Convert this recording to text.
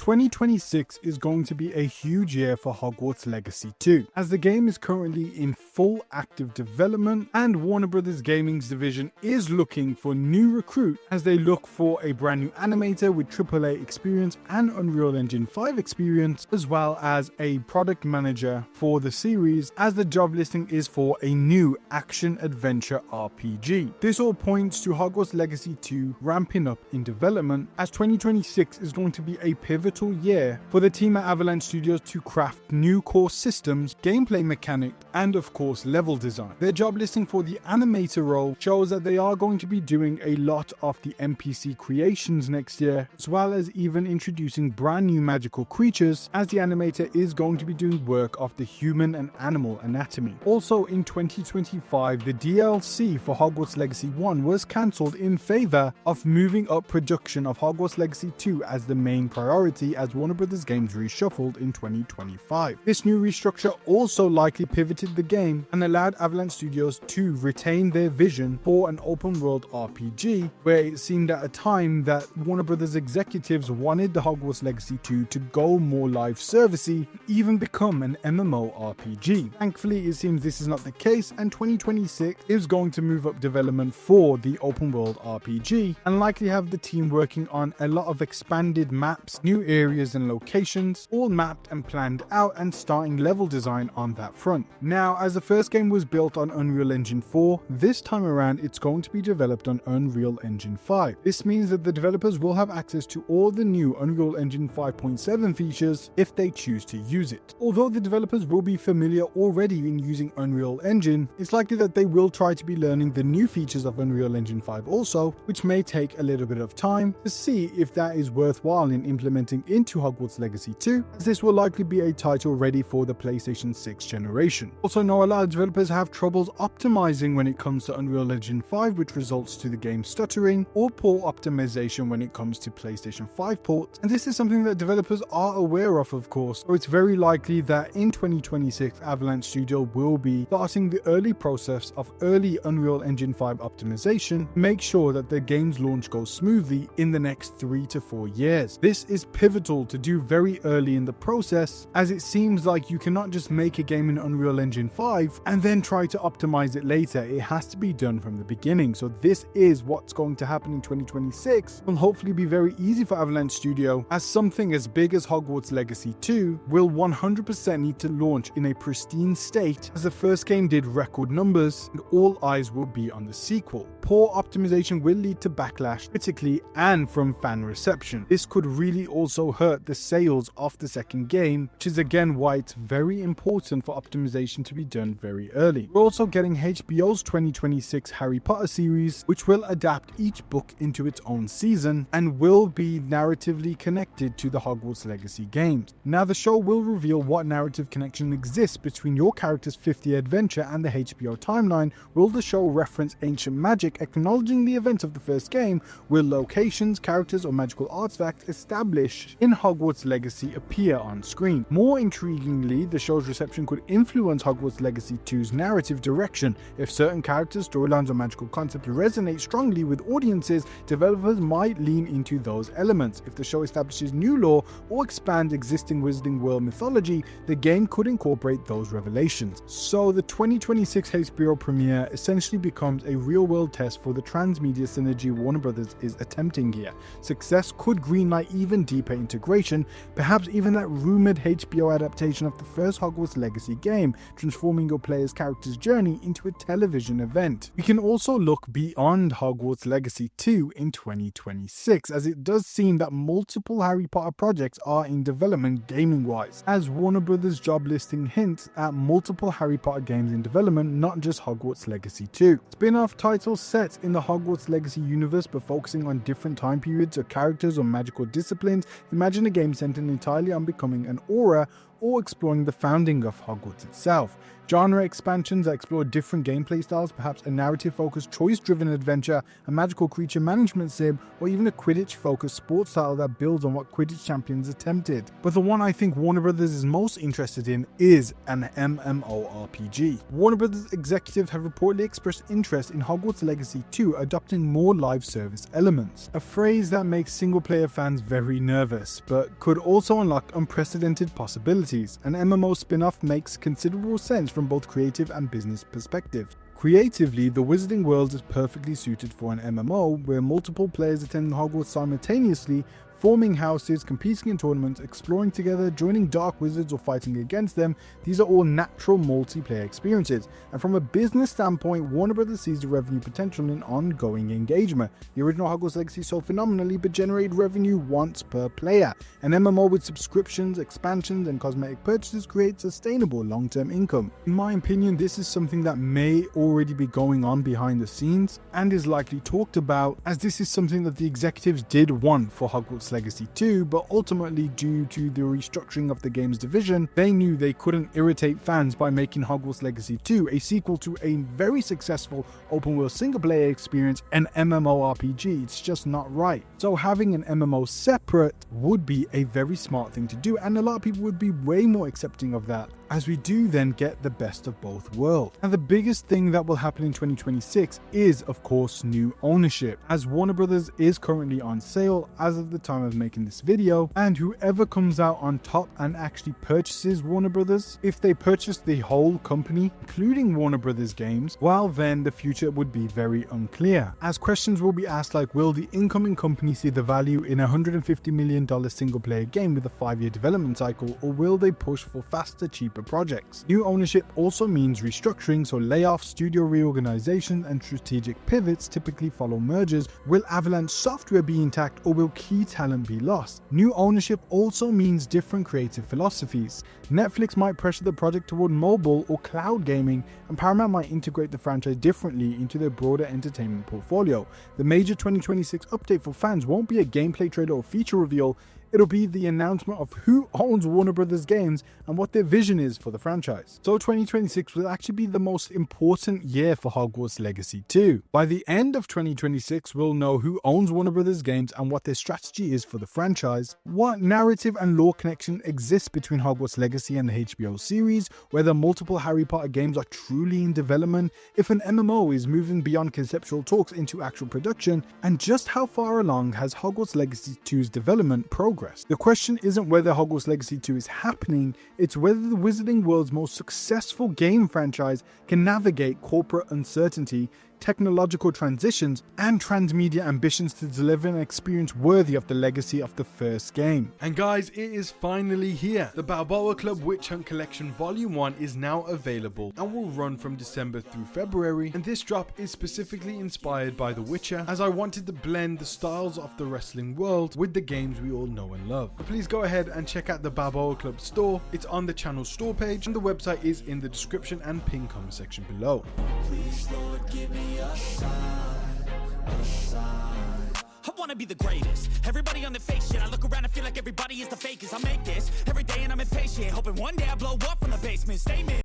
2026 is going to be a huge year for Hogwarts Legacy 2, as the game is currently in full active development and Warner Bros. Gaming's division is looking for new recruit as they look for a brand new animator with AAA experience and Unreal Engine 5 experience, as well as a product manager for the series, as the job listing is for a new action-adventure RPG. This all points to Hogwarts Legacy 2 ramping up in development, as 2026 is going to be a pivotal year for the team at Avalanche Studios to craft new core systems, gameplay mechanics, and of course level design. Their job listing for the animator role shows that they are going to be doing a lot of the NPC creations next year, as well as even introducing brand new magical creatures, as the animator is going to be doing work of the human and animal anatomy. Also in 2025, the DLC for Hogwarts Legacy 1 was cancelled in favor of moving up production of Hogwarts Legacy 2 as the main priority, as Warner Bros. Games reshuffled in 2025. This new restructure also likely pivoted the game and allowed Avalanche Studios to retain their vision for an open world RPG, where it seemed at a time that Warner Bros. Executives wanted the Hogwarts Legacy 2 to go more live servicey, even become an MMORPG. Thankfully, it seems this is not the case, and 2026 is going to move up development for the open world RPG and likely have the team working on a lot of expanded maps, new areas and locations, all mapped and planned out, and starting level design on that front. Now, as the first game was built on Unreal Engine 4, this time around it's going to be developed on Unreal Engine 5. This means that the developers will have access to all the new Unreal Engine 5.7 features if they choose to use it. Although the developers will be familiar already in using Unreal Engine, it's likely that they will try to be learning the new features of Unreal Engine 5 also, which may take a little bit of time to see if that is worthwhile in implementing into Hogwarts Legacy 2, as this will likely be a title ready for the PlayStation 6 generation. Also know a lot of developers have troubles optimizing when it comes to Unreal Engine 5, which results to the game stuttering, or poor optimization when it comes to PlayStation 5 ports, and this is something that developers are aware of course, so it's very likely that in 2026 Avalanche Studio will be starting the early process of early Unreal Engine 5 optimization to make sure that the game's launch goes smoothly in the next 3 to 4 years. This is pivotal to do very early in the process, as it seems like you cannot just make a game in Unreal Engine 5 and then try to optimize it later. It has to be done from the beginning. So this is what's going to happen in 2026. Will hopefully be very easy for Avalanche Studio, as something as big as Hogwarts Legacy 2 will 100% need to launch in a pristine state, as the first game did record numbers and all eyes will be on the sequel. Poor optimization will lead to backlash critically and from fan reception. This could really also hurt the sales of the second game, which is again why it's very important for optimization to be done very early. We're also getting HBO's 2026 Harry Potter series, which will adapt each book into its own season and will be narratively connected to the Hogwarts Legacy games. Now, the show will reveal what narrative connection exists between your character's 50th adventure and the HBO timeline. Will the show reference ancient magic, acknowledging the events of the first game? Will locations, characters, or magical artifacts established in Hogwarts Legacy appear on screen? More intriguingly, the show's reception could influence Hogwarts Legacy 2's narrative direction. If certain characters, storylines, or magical concepts resonate strongly with audiences, developers might lean into those elements. If the show establishes new lore or expands existing Wizarding World mythology, the game could incorporate those revelations. So the 2026 HBO premiere essentially becomes a real-world test for the transmedia synergy Warner Bros. Is attempting here. Success could greenlight even deeper integration, perhaps even that rumored HBO adaptation of the first Hogwarts Legacy game, transforming your player's character's journey into a television event. We can also look beyond Hogwarts Legacy 2 in 2026, as it does seem that multiple Harry Potter projects are in development gaming-wise, as Warner Bros. Job listing hints at multiple Harry Potter games in development, not just Hogwarts Legacy 2. Spin-off titles set in the Hogwarts Legacy universe but focusing on different time periods or characters or magical disciplines. Imagine a game centered entirely on becoming an aura or exploring the founding of Hogwarts itself. Genre expansions that explore different gameplay styles, perhaps a narrative-focused, choice-driven adventure, a magical creature management sim, or even a Quidditch-focused sports style that builds on what Quidditch champions attempted. But the one I think Warner Brothers is most interested in is an MMORPG. Warner Brothers executives have reportedly expressed interest in Hogwarts Legacy 2 adopting more live service elements, a phrase that makes single-player fans very nervous, but could also unlock unprecedented possibilities. An MMO spin-off makes considerable sense from both creative and business perspectives. Creatively, the Wizarding World is perfectly suited for an MMO where multiple players attend Hogwarts simultaneously, forming houses, competing in tournaments, exploring together, joining dark wizards or fighting against them. These are all natural multiplayer experiences. And from a business standpoint, Warner Brothers sees the revenue potential in ongoing engagement. The original Hogwarts Legacy sold phenomenally but generated revenue once per player. An MMO with subscriptions, expansions, and cosmetic purchases creates sustainable long-term income. In my opinion, this is something that may already be going on behind the scenes and is likely talked about, as this is something that the executives did want for Hogwarts Legacy 2, but ultimately due to the restructuring of the game's division, they knew they couldn't irritate fans by making Hogwarts Legacy 2 a sequel to a very successful open world single player experience, an MMORPG. It's just not right. So having an MMO separate would be a very smart thing to do, and a lot of people would be way more accepting of that, as we do then get the best of both worlds. And the biggest thing that will happen in 2026 is, of course, new ownership, as Warner Brothers is currently on sale as of the time of making this video, and whoever comes out on top and actually purchases Warner Brothers, if they purchase the whole company, including Warner Brothers games, well then the future would be very unclear, as questions will be asked like, will the incoming company see the value in a $150 million single player game with a 5-year development cycle, or will they push for faster, cheaper projects? New ownership also means restructuring, so layoffs, studio reorganization, and strategic pivots typically follow mergers. Will Avalanche software be intact, or will key talent be lost? New ownership also means different creative philosophies. Netflix might pressure the project toward mobile or cloud gaming, and Paramount might integrate the franchise differently into their broader entertainment portfolio. The major 2026 update for fans won't be a gameplay trailer or feature reveal. It'll be the announcement of who owns Warner Brothers games and what their vision is for the franchise. So 2026 will actually be the most important year for Hogwarts Legacy 2. By the end of 2026, we'll know who owns Warner Brothers games and what their strategy is for the franchise, what narrative and lore connection exists between Hogwarts Legacy and the HBO series, whether multiple Harry Potter games are truly in development, if an MMO is moving beyond conceptual talks into actual production, and just how far along has Hogwarts Legacy 2's development progressed. The question isn't whether Hogwarts Legacy 2 is happening, it's whether the Wizarding World's most successful game franchise can navigate corporate uncertainty, technological transitions, and transmedia ambitions to deliver an experience worthy of the legacy of the first game. And guys, it is finally here. The Balboa Club Witch Hunt Collection Volume 1 is now available and will run from December through February, and this drop is specifically inspired by The Witcher, as I wanted to blend the styles of the wrestling world with the games we all know and love. Please go ahead and check out the Balboa Club store. It's on the channel store page, and the website is in the description and pinned comment section below. Please, Lord, give me a sign. I wanna be the greatest. Everybody on the fake shit. I look around and feel like everybody is the fakest. I make this every day and I'm impatient, hoping one day I blow up from the basement. Statement.